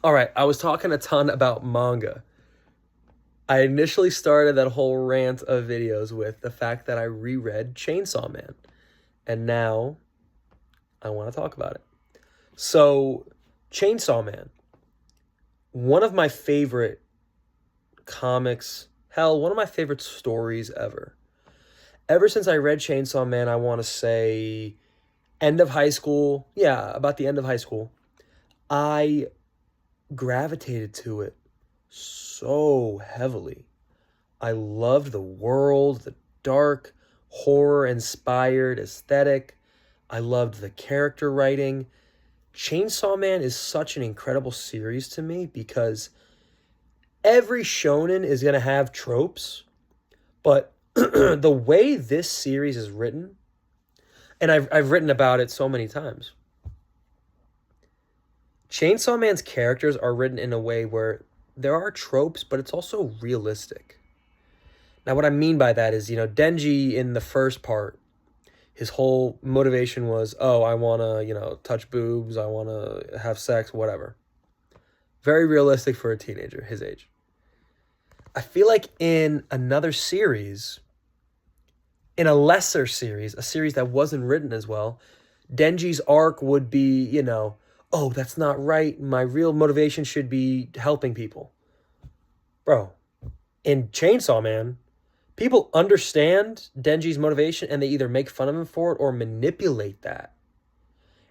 All right, I was talking a ton about manga. I initially started that whole rant of videos with the fact that I reread Chainsaw Man, and now I want to talk about it. So, Chainsaw Man, one of my favorite comics, hell, one of my favorite stories ever. Ever since I read Chainsaw Man, I want to say end of high school. Yeah, about the end of high school. I gravitated to it so heavily. I loved the world, the dark, horror inspired aesthetic. I loved the character writing. Chainsaw Man is such an incredible series to me because every shonen is going to have tropes, but the way this series is written, and I've written about it so many times, Chainsaw Man's characters are written in a way where there are tropes, but it's also realistic. Now, what I mean by that is, Denji in the first part, his whole motivation was, oh, I want to, touch boobs, I want to have sex, whatever. Very realistic for a teenager, his age. I feel like in another series, in a lesser series, a series that wasn't written as well, Denji's arc would be, oh, that's not right. My real motivation should be helping people. Bro, in Chainsaw Man, people understand Denji's motivation and they either make fun of him for it or manipulate that.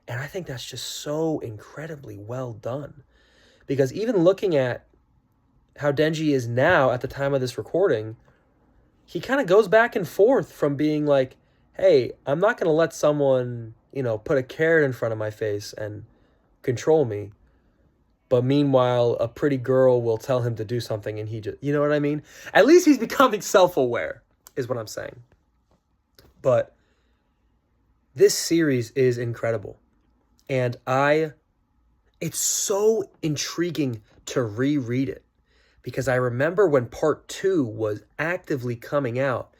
And I think that's just so incredibly well done. Because even looking at how Denji is now at the time of this recording, he kind of goes back and forth from being like, hey, I'm not going to let someone, put a carrot in front of my face and control me. But meanwhile, a pretty girl will tell him to do something and he just, you know what I mean? At least he's becoming self-aware, is what I'm saying. But this series is incredible. And it's so intriguing to reread it. Because I remember when part 2 was actively coming out.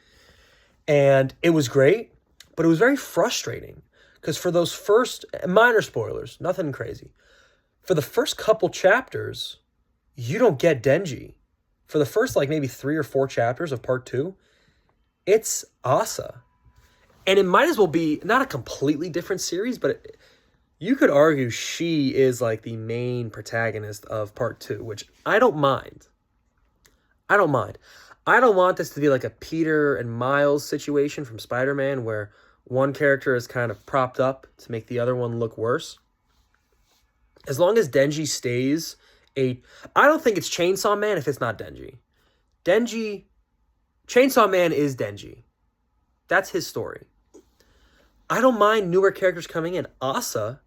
And it was great, but it was very frustrating. Because for those first, minor spoilers, nothing crazy. For the first couple chapters, you don't get Denji. For the first, maybe 3 or 4 chapters of part 2, it's Asa. And it might as well be not a completely different series, but you could argue she is the main protagonist of part 2, which I don't mind. I don't mind. I don't want this to be like a Peter and Miles situation from Spider-Man where one character is kind of propped up to make the other one look worse. As long as Denji stays I don't think it's Chainsaw Man if it's not Denji. Chainsaw Man is Denji. That's his story. I don't mind newer characters coming in. Asa,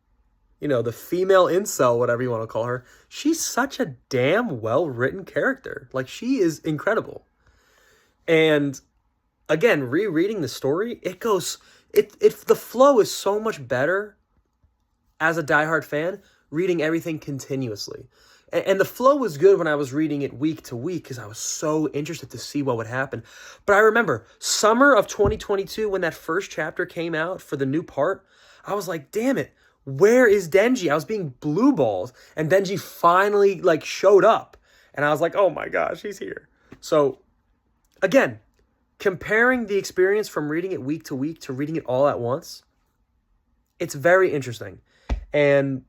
the female incel, whatever you want to call her, she's such a damn well-written character. She is incredible. And again, rereading the story, the flow is so much better as a diehard fan, reading everything continuously. And the flow was good when I was reading it week to week because I was so interested to see what would happen. But I remember summer of 2022 when that first chapter came out for the new part, I was like, damn it, where is Denji? I was being blue balls and Denji finally showed up. And I was like, oh my gosh, he's here. So again, comparing the experience from reading it week to week to reading it all at once, it's very interesting. And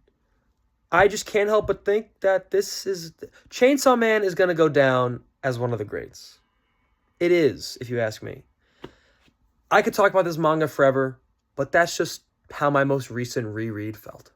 I just can't help but think that Chainsaw Man is going to go down as one of the greats. It is, if you ask me. I could talk about this manga forever, but that's just how my most recent reread felt.